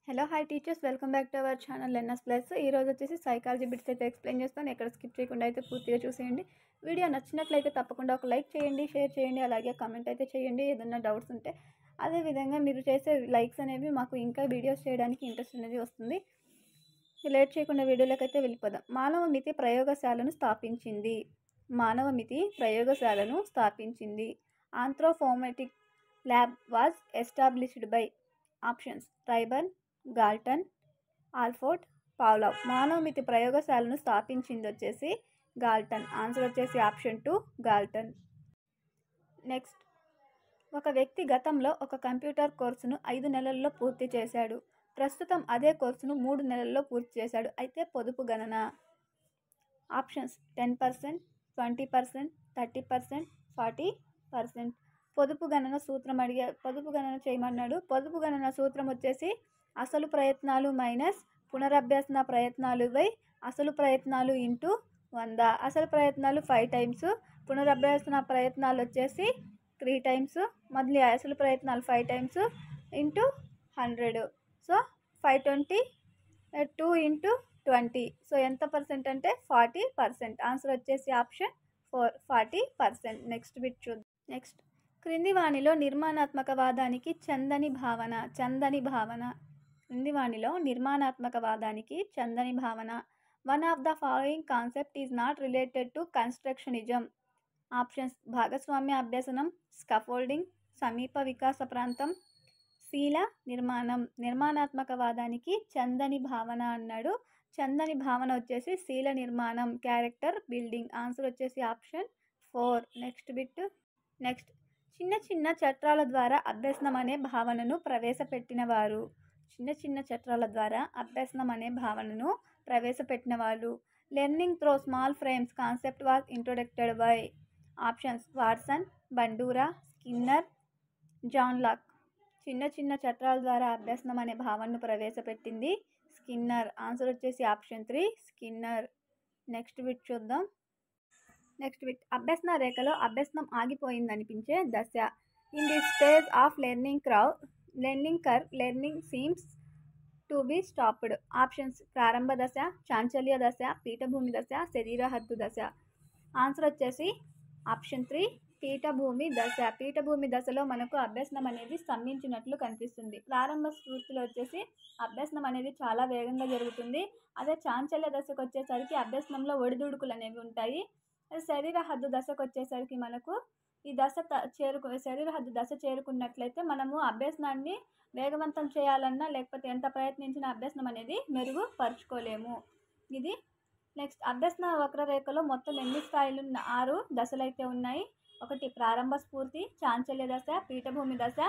Hello hi teachers, welcome back to our channel NS plus. ఈరోజు వచ్చేసి psychology bits అయితే explain చేస్తాను. ఎక్కడ స్కిప్ చేయకుండా అయితే పూర్తిగా చూసేయండి. వీడియో నచ్చినట్లయితే తప్పకుండా ఒక లైక్ చేయండి, షేర్ చేయండి, అలాగే కామెంట్ అయితే చేయండి ఏదైనా డౌట్స్ ఉంటే. అదేవిధంగా మీరు చేసే లైక్స్ అనేవి మాకు ఇంకా వీడియోస్ చేయడానికి ఇంట్రెస్ట్ అనేది వస్తుంది. లేట్ చేయకుండా వీడియోలోకి అయితే వెళ్ళిపోదాం. మానవ మితి ప్రయోగశాలను స్థాపించింది. Anthropometric lab was established by options Rayburn, Galton, Allport, Pavlov. మానవమితి ప్రయోగశాలను స్థాపించింది వచ్చేసి గాల్టన్. ఆన్సర్ వచ్చేసి ఆప్షన్ 2 గాల్టన్. నెక్స్ట్, ఒక వ్యక్తి గతంలో ఒక కంప్యూటర్ కోర్సును 5 నెలల్లో పూర్తి చేశాడు. ప్రస్తుతం అదే కోర్సును 3 నెలల్లో పూర్తి చేశాడు. అయితే పొదుపు గణన. ఆప్షన్స్ 10%, 20%, 30%, 40%. పొదుపు గణన చేయమన్నాడు. పొదుపు గణన సూత్రం వచ్చేసి అసలు ప్రయత్నాలు మైనస్ పునరభ్యసన ప్రయత్నాలు బై అసలు ప్రయత్నాలు ఇంటూ 100. అసలు ప్రయత్నాలు 5 టైమ్స్, పునరభ్యసన ప్రయత్నాలు వచ్చేసి 3 టైమ్స్, మళ్ళీ అసలు ప్రయత్నాలు 5 టైమ్స్ ఇంటూ 100. సో 520 2 ఇంటూ 20. సో ఎంత పర్సెంట్ అంటే 40%. ఆన్సర్ వచ్చేసి ఆప్షన్ 4 40%. నెక్స్ట్ బిట్ చూద్దాం. నెక్స్ట్, క్రింది వాణిలో నిర్మాణాత్మకవాదానికి చందని భావన. One of the following concept is not related to constructionism. Options భాగస్వామ్య అభ్యసనం, స్కాఫోల్డింగ్, సమీప వికాస ప్రాంతం, శీల నిర్మాణం. నిర్మాణాత్మకవాదానికి చందని భావన అన్నాడు. చందని భావన వచ్చేసి శీల నిర్మాణం, క్యారెక్టర్ బిల్డింగ్. ఆన్సర్ వచ్చేసి ఆప్షన్ 4. Next bit. నెక్స్ట్, చిన్న చిన్న చట్రాల ద్వారా అభ్యసనం అనే భావనను ప్రవేశపెట్టిన వాళ్ళు. Learning through small frames concept was introducted by options Watson, Bandura, Skinner, John Locke. చిన్న చిన్న చట్రాల ద్వారా అభ్యసనం అనే భావనను ప్రవేశపెట్టింది స్కిన్నర్. ఆన్సర్ వచ్చేసి ఆప్షన్ 3 స్కిన్నర్. నెక్స్ట్ బిట్ చూద్దాం. నెక్స్ట్ బిట్, అభ్యసన రేఖలో అభ్యసనం ఆగిపోయిందనిపించే దశ. In the stage of learning curve learning seems to B stopped. Options ప్రారంభ దశ, చాంచల్య దశ, పీఠభూమి దశ, శరీర హద్దు దశ. ఆన్సర్ వచ్చేసి ఆప్షన్ 3 పీఠభూమి దశ. పీఠభూమి దశలో మనకు అభ్యసనం అనేది స్తంభించినట్లు కనిపిస్తుంది. ప్రారంభ స్ఫూర్తిలో వచ్చేసి అభ్యసనం అనేది చాలా వేగంగా జరుగుతుంది. అదే చాంచల్య దశకు వచ్చేసరికి అభ్యసనంలో ఒడిదుడుకులు అనేవి ఉంటాయి. శరీర హద్దు దశకు వచ్చేసరికి మనకు ఈ శరీర హద్దు దశ చేరుకున్నట్లయితే మనము అభ్యసనాన్ని వేగవంతం చేయాలన్నా లేకపోతే ఎంత ప్రయత్నించినా అభ్యసనం అనేది మెరుగుపరుచుకోలేము. ఇది. నెక్స్ట్, అభ్యసన వక్రరేఖలో మొత్తం ఎన్ని స్థాయిలు 6 దశలు అయితే ఉన్నాయి. 1 ప్రారంభ స్ఫూర్తి, చాంచల్య దశ, పీఠభూమి దశ,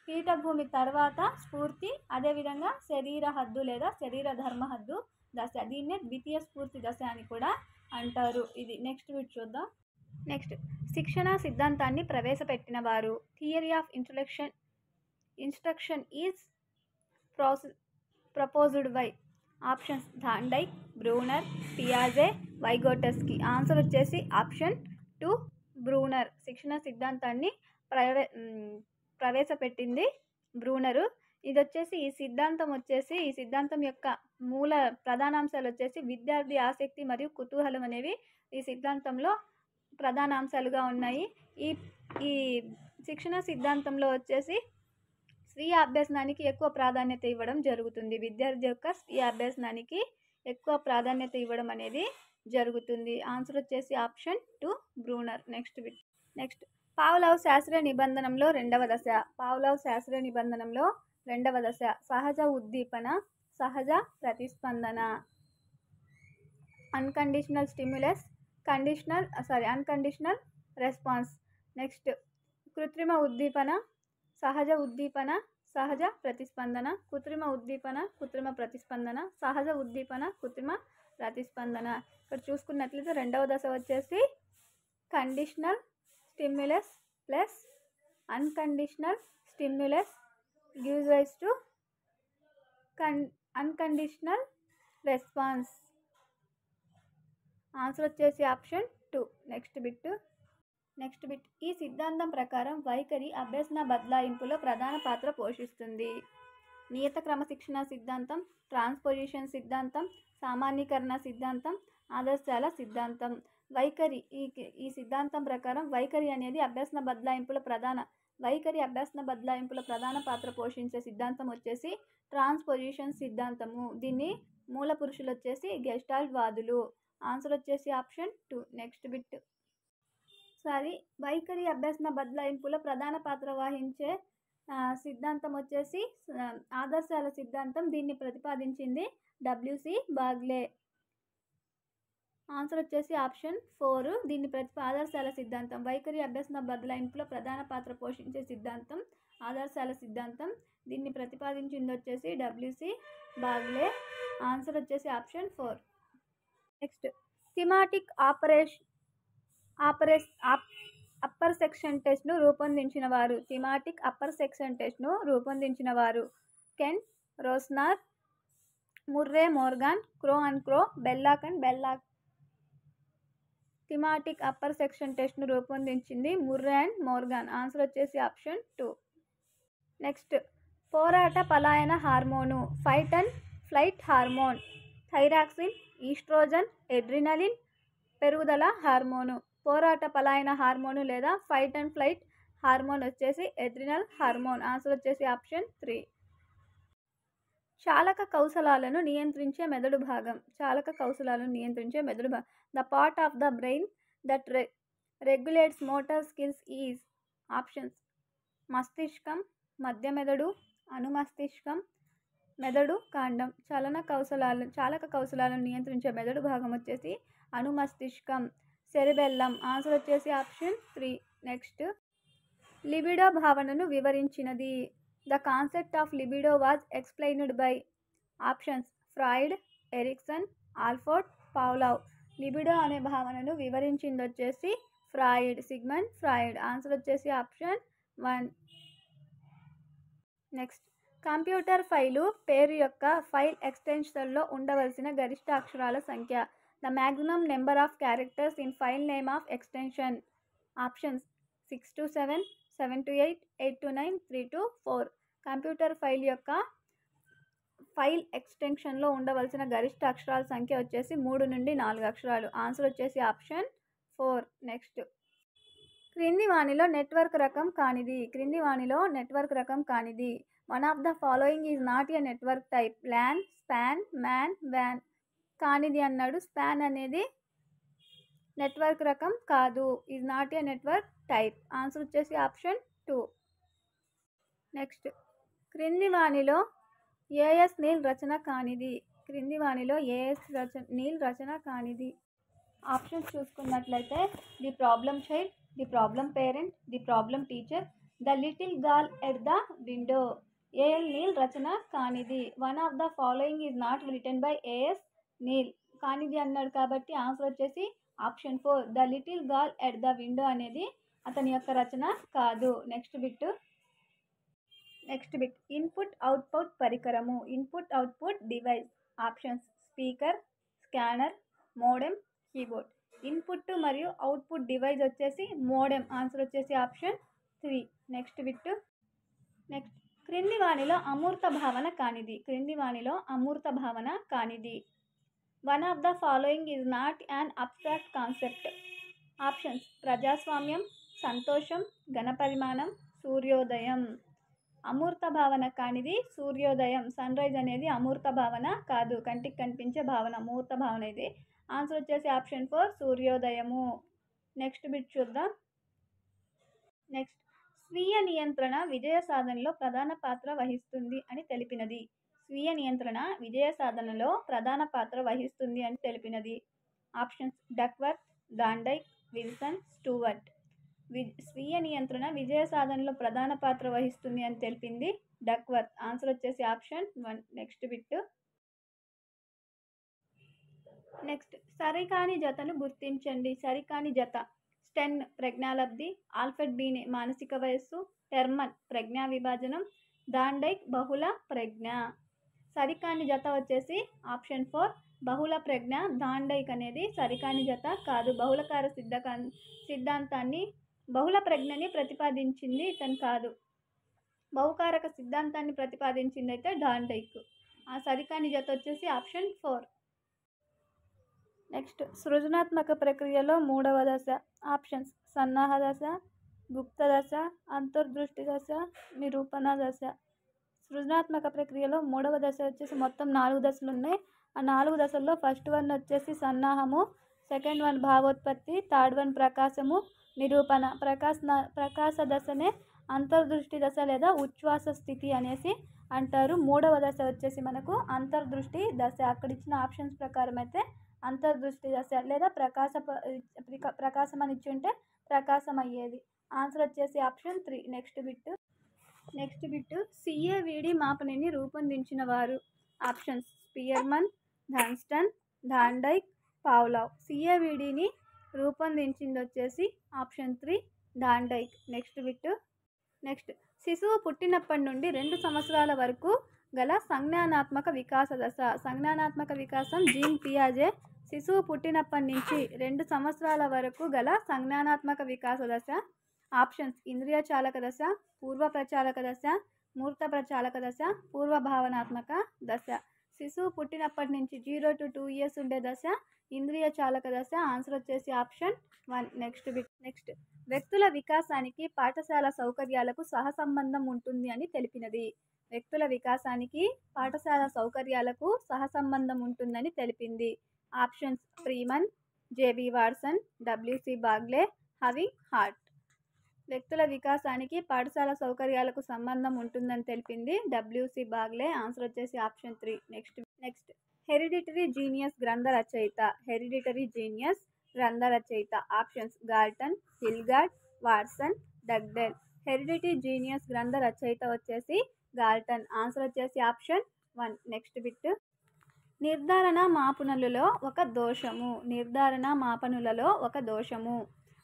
పీఠభూమి తర్వాత స్ఫూర్తి, అదేవిధంగా శరీర హద్దు లేదా శరీర ధర్మ హద్దు దశ. దీన్నే ద్వితీయ స్ఫూర్తి దశ అని కూడా అంటారు. ఇది. నెక్స్ట్ వీటి చూద్దాం. నెక్స్ట్, శిక్షణ సిద్ధాంతాన్ని ప్రవేశపెట్టిన వారు. Theory of instruction is proposed by options Thorndike, Bruner, పియాజే, వైగోటస్కీ. ఆన్సర్ వచ్చేసి ఆప్షన్ 2 బ్రూనర్. శిక్షణ సిద్ధాంతాన్ని ప్రవేశపెట్టింది బ్రూనరు. ఇది వచ్చేసి ఈ సిద్ధాంతం యొక్క మూల ప్రధానాంశాలు వచ్చేసి విద్యార్థి ఆసక్తి మరియు కుతూహలం అనేవి ఈ సిద్ధాంతంలో ప్రధాన అంశాలుగా ఉన్నాయి. ఈ శిక్షణ సిద్ధాంతంలో వచ్చేసి స్వీయ అభ్యసనానికి ఎక్కువ ప్రాధాన్యత ఇవ్వడం జరుగుతుంది. విద్యార్థి యొక్క స్వీయ అభ్యసనానికి ఎక్కువ ప్రాధాన్యత ఇవ్వడం అనేది జరుగుతుంది. ఆన్సర్ వచ్చేసి ఆప్షన్ 2 బ్రూనర్. నెక్స్ట్, పావ్లోవ్ శాస్త్రీయ నిబంధనంలో రెండవ దశ సహజ ఉద్దీపన, సహజ ప్రతిస్పందన. Unconditional stimulus, unconditional response. Next, కృత్రిమ ఉద్దీపన, సహజ ఉద్దీపన, సహజ ప్రతిస్పందన, కృత్రిమ ఉద్దీపన, కృత్రిమ ప్రతిస్పందన, సహజ ఉద్దీపన, కృత్రిమ ప్రతిస్పందన. ఇక్కడ చూసుకున్నట్లయితే రెండవ దశ వచ్చేసి conditional stimulus plus unconditional stimulus gives rise to unconditional response. Answer వచ్చేసి ఆప్షన్ 2. Next bit. ఈ సిద్ధాంతం ప్రకారం వైఖరి అభ్యసన బదలాయింపులో ప్రధాన పాత్ర పోషిస్తుంది. నియత క్రమశిక్షణ సిద్ధాంతం, ట్రాన్స్పోజిషన్ సిద్ధాంతం, సామాన్యీకరణ సిద్ధాంతం, ఆదర్శాల సిద్ధాంతం. వైఖరి ఈ సిద్ధాంతం ప్రకారం వైఖరి అనేది అభ్యసన బదలాయింపుల ప్రధాన పాత్ర పోషించే సిద్ధాంతం వచ్చేసి ట్రాన్స్పోజిషన్ సిద్ధాంతము. దీన్ని మూల పురుషులు వచ్చేసి గెస్టాల్ట్ వాదులు. ఆన్సర్ వచ్చేసి ఆప్షన్ 2. Next bit. వైఖరి అభ్యసన బదలాయింపుల ప్రధాన పాత్ర వహించే సిద్ధాంతం వచ్చేసి ఆదర్శాల సిద్ధాంతం. దీన్ని ప్రతిపాదించింది WC బాగ్లే. ఆన్సర్ వచ్చేసి ఆప్షన్ 4. ఆదర్శాల సిద్ధాంతం వైఖరి అభ్యసన బదలాయింపుల ప్రధాన పాత్ర పోషించే సిద్ధాంతం ఆదర్శాల సిద్ధాంతం. దీన్ని ప్రతిపాదించింది వచ్చేసి WC బాగ్లే. ఆన్సర్ వచ్చేసి option 4. Next, thematic apperception టెస్ట్ను రూపొందించిన వారు Kent Rosanoff, Murray Morgan, Crow and Crow, Bellak and Bellak. Thematic apperception టెస్ట్ను రూపొందించింది ముర్రే అండ్ మోర్గాన్. ఆన్సర్ వచ్చేసి ఆప్షన్ 2. నెక్స్ట్, పోరాట పలాయన hormone fight and flight hormone, thyroxine, oestrogen, adrenaline, పెరుగుదల hormone. పోరాట పలాయన హార్మోను లేదా ఫైట్ అండ్ ఫ్లైట్ హార్మోన్ వచ్చేసి ఎడ్రినల్ హార్మోన్. ఆన్సర్ వచ్చేసి ఆప్షన్ 3. చాలక కౌశలాలను నియంత్రించే మెదడు భాగం. The part of the brain that regulates motor skills is. Options: మస్తిష్కం, మధ్య మెదడు, అనుమస్తిష్కం, మెదడు కాండం. చాలక కౌశలాలను నియంత్రించే మెదడు భాగం వచ్చేసి అనుమస్తిష్కం, సెరిబెల్లం. ఆన్సర్ వచ్చేసి ఆప్షన్ 3. నెక్స్ట్, లిబిడో భావనను వివరించినది. The concept of libido was explained by. Options: Freud, Erikson, Allport, Pavlov. Libido అనే భావనను వివరించింది వచ్చేసి ఫ్రాయిడ్, సిగ్మండ్ ఫ్రాయిడ్. ఆన్సర్ వచ్చేసి ఆప్షన్ 1. నెక్స్ట్, కంప్యూటర్ ఫైలు పేరు యొక్క ఫైల్ ఎక్స్టెన్షన్లో ఉండవలసిన గరిష్ట అక్షరాల సంఖ్య. The maximum number of characters in file name of extension. Options: 6 to 7, 7 to 8, 8 to 9, 3 to 4. Computer file యొక్క ఫైల్ ఎక్స్టెన్షన్లో ఉండవలసిన గరిష్ట అక్షరాల సంఖ్య వచ్చేసి 3 నుండి 4 అక్షరాలు. ఆన్సర్ వచ్చేసి ఆప్షన్ 4. నెక్స్ట్, క్రింది వానిలో నెట్వర్క్ రకం కానిది. One of the following is not a network type. LAN, SPAN, MAN, వ్యాన్. కానిది అన్నాడు. స్పాన్ అనేది నెట్వర్క్ రకం కాదు. Is not a network type. Answer వచ్చేసి ఆప్షన్ 2. నెక్స్ట్, క్రింది వానిలో ఏఎస్ నీల్ రచన కానిది. ఆప్షన్స్ చూసుకున్నట్లయితే the problem child, the problem parent, the problem teacher, the little girl at the window. AL Neill రచన కానిది. One of the following is not written by as Neel. కానిది అన్నాడు కాబట్టి ఆన్సర్ వచ్చేసి option 4. The little girl at the window అనేది అతని యొక్క రచన కాదు. Next bit. ఇన్పుట్ అవుట్పుట్ పరికరము. Input output device. Options: speaker, scanner, modem, keyboard. Input మరియు అవుట్పుట్ డివైస్ వచ్చేసి మోడెమ్. ఆన్సర్ వచ్చేసి ఆప్షన్ 3. Next bit. క్రింది వానిలో అమూర్త భావన కానిది. One of the following is not an abstract concept. Options: ప్రజాస్వామ్యం, సంతోషం, ఘనపరిమాణం, సూర్యోదయం. అమూర్త భావన కానిది సూర్యోదయం. సన్ రైజ్ అనేది అమూర్త భావన కాదు, కంటికి కనిపించే భావన. అమూర్త భావన ఇది. ఆన్సర్ వచ్చేసి ఆప్షన్ 4, సూర్యోదయము. నెక్స్ట్ బిట్ చూద్దాం. స్వీయ నియంత్రణ విజయ సాధనలో ప్రధాన పాత్ర వహిస్తుంది అని తెలిపినది. Options: Duckworth, Thorndike, Wilson, Stuart. స్వీయ నియంత్రణ విజయ సాధనలో ప్రధాన పాత్ర వహిస్తుంది అని తెలిపింది డక్వర్త్. ఆన్సర్ వచ్చేసి ఆప్షన్ 1. Next bit. సరికాని జతను గుర్తించండి. సరికాని జత: స్టెన్ ప్రజ్ఞాలబ్ధి, ఆల్ఫ్రెడ్ బీనే మానసిక వయస్సు, టెర్మన్ ప్రజ్ఞా విభాజనం, థాండైక్ బహుళ ప్రజ్ఞ. సరికాని జత వచ్చేసి ఆప్షన్ 4, బహుళ ప్రజ్ఞ. థాండైక్ అనేది సరికాని జత కాదు. బహుళకార సిద్ధాంతాన్ని బహుళ ప్రజ్ఞని ప్రతిపాదించింది ఇతను కాదు. బహుకారక సిద్ధాంతాన్ని ప్రతిపాదించింది అయితే డార్న్డైక్. ఆ సరికాని జత వచ్చేసి ఆప్షన్ 4. నెక్స్ట్ సృజనాత్మక ప్రక్రియలో 3వ దశ. ఆప్షన్స్ సన్నాహ దశ, గుప్త దశ, అంతర్దృష్టి దశ, నిరూపణ దశ. సృజనాత్మక ప్రక్రియలో 3వ దశ వచ్చేసి మొత్తం 4 దశలు ఉన్నాయి. ఆ 4 దశల్లో ఫస్ట్ వన్ వచ్చేసి సన్నాహము, సెకండ్ వన్ భావోత్పత్తి, థర్డ్ వన్ ప్రకాశము, నిరూపణ. ప్రకాశ దశనే అంతర్దృష్టి దశ లేదా ఉచ్ఛ్వాస స్థితి అనేసి అంటారు. 3వ దశ వచ్చేసి మనకు అంతర్దృష్టి దశ. అక్కడ ఇచ్చిన ఆప్షన్స్ ప్రకారం అయితే అంతర్దృష్టి దశ లేదా ప్రకాశం అని ఇచ్చుంటే ప్రకాశం అయ్యేది. ఆన్సర్ వచ్చేసి ఆప్షన్ 3. నెక్స్ట్ బిట్ సిఏవిడి మాపనిని రూపొందించిన వారు. Options Spearman, Thomson, Thorndike, Pavlov. సిఏవిడిని రూపొందించింది వచ్చేసి ఆప్షన్ 3 థార్న్డైక్. నెక్స్ట్ శిశువు పుట్టినప్పటి నుండి 2 సంవత్సరాల వరకు గల సంజ్ఞానాత్మక వికాస దశ. సంజ్ఞానాత్మక వికాసం జీన్ పియాజే. శిశువు పుట్టినప్పటి నుంచి 2 సంవత్సరాల వరకు గల సంజ్ఞానాత్మక వికాస దశ. ఆప్షన్స్ ఇంద్రియ చాలక దశ, పూర్వ ప్రచాలక దశ, మూర్త ప్రచాలక దశ, పూర్వ భావనాత్మక దశ. శిశువు పుట్టినప్పటి నుంచి 0 to 2 years ఉండే దశ ఇంద్రియ చాలక దశ. ఆన్సర్ వచ్చేసి ఆప్షన్ 1. నెక్స్ట్ వ్యక్తుల వికాసానికి పాఠశాల సౌకర్యాలకు సహసంబంధం ఉంటుంది అని తెలిపినది. వ్యక్తుల వికాసానికి పాఠశాల సౌకర్యాలకు సహసంబంధం ఉంటుందని తెలిపింది. Options Freeman, JB Watson, WC Bagley, హవింగ్ హార్ట్. వ్యక్తుల వికాసానికి పాఠశాల సౌకర్యాలకు సంబంధం ఉంటుందని తెలిపింది డబ్ల్యూసి బాగ్లే. ఆన్సర్ వచ్చేసి ఆప్షన్ 3. నెక్స్ట్ హెరిడిటరీ జీనియస్ గ్రంథ రచయిత. Options Galton, Hilgard, Watson, Dugdale. Hereditary genius గ్రంథ రచయిత వచ్చేసి గాల్టన్. ఆన్సర్ వచ్చేసి ఆప్షన్ 1. నెక్స్ట్ బిట్ నిర్ధారణ మాపనులలో ఒక దోషము.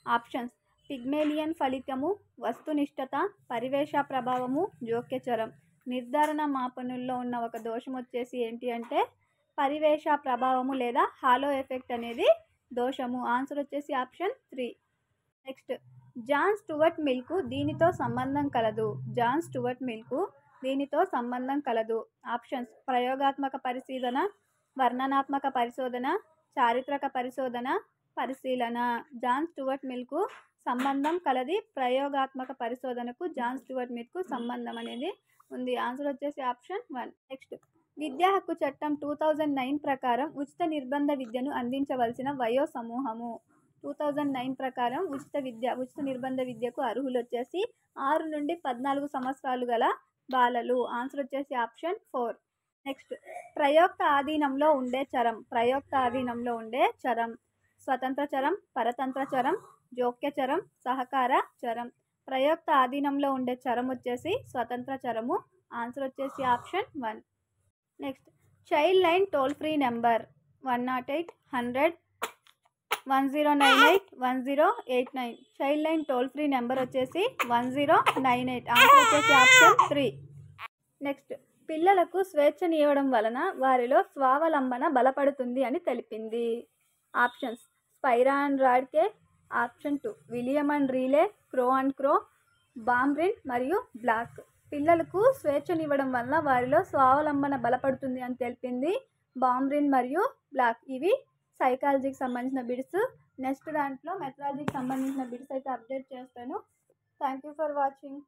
ఆప్షన్స్ పిగ్మేలియన్ ఫలితము, వస్తునిష్టత, పరివేష ప్రభావము, జోక్యచరం. నిర్ధారణ మాపనుల్లో ఉన్న ఒక దోషం వచ్చేసి ఏంటి అంటే పరివేష ప్రభావము లేదా హాలో ఎఫెక్ట్ అనేది దోషము. ఆన్సర్ వచ్చేసి ఆప్షన్ 3. నెక్స్ట్ జాన్ స్టూవర్ట్ మిల్కు దీనితో సంబంధం కలదు. ఆప్షన్స్ ప్రయోగాత్మక పరిశీలన, వర్ణనాత్మక పరిశోధన, చారిత్రక పరిశీలన. జాన్ స్టూవర్ట్ మిల్కు సంబంధం కలది. ప్రయోగాత్మక పరిశోధనకు జాన్ స్టూవర్ట్ మిల్కు సంబంధం అనేది ఉంది. ఆన్సర్ వచ్చేసి ఆప్షన్ 1. నెక్స్ట్ విద్యా హక్కు చట్టం 2009 ప్రకారం ఉచిత నిర్బంధ విద్యను అందించవలసిన వయో సమూహము. 2009 ప్రకారం ఉచిత నిర్బంధ విద్యకు అర్హులు వచ్చేసి 6 నుండి 14 సంవత్సరాలు గల బాలలు. ఆన్సర్ వచ్చేసి ఆప్షన్ 4. నెక్స్ట్ ప్రయోక్త ఆధీనంలో ఉండే చరం స్వతంత్ర చరం, పరతంత్ర చరం, జోక్య చరం, సహకార చరం. ప్రయోక్త ఆధీనంలో ఉండే చరం వచ్చేసి స్వతంత్ర చరము. ఆన్సర్ వచ్చేసి option 1. Next child line toll free number 10800-1098-1089. Child line toll free number వచ్చేసి 1098. ఆన్సర్ వచ్చేసి ఆప్షన్ 3. నెక్స్ట్ పిల్లలకు స్వేచ్ఛనివ్వడం వలన వారిలో స్వావలంబన బలపడుతుంది అని తెలిపింది. Options Spira and Radke. Option 2 William and Riley, Crow and Crow, Bambrin మరియు బ్లాక్. పిల్లలకు స్వేచ్ఛనివ్వడం వలన వారిలో స్వావలంబన బలపడుతుంది అని తెలిపింది బాంబ్రిన్ మరియు బ్లాక్. ఇవి సైకాలజీకి సంబంధించిన బిడ్స్. నెక్స్ట్ దాంట్లో మెథడాలజీకి సంబంధించిన బిడ్స్ అయితే అప్డేట్ చేస్తాను. Thank you for watching.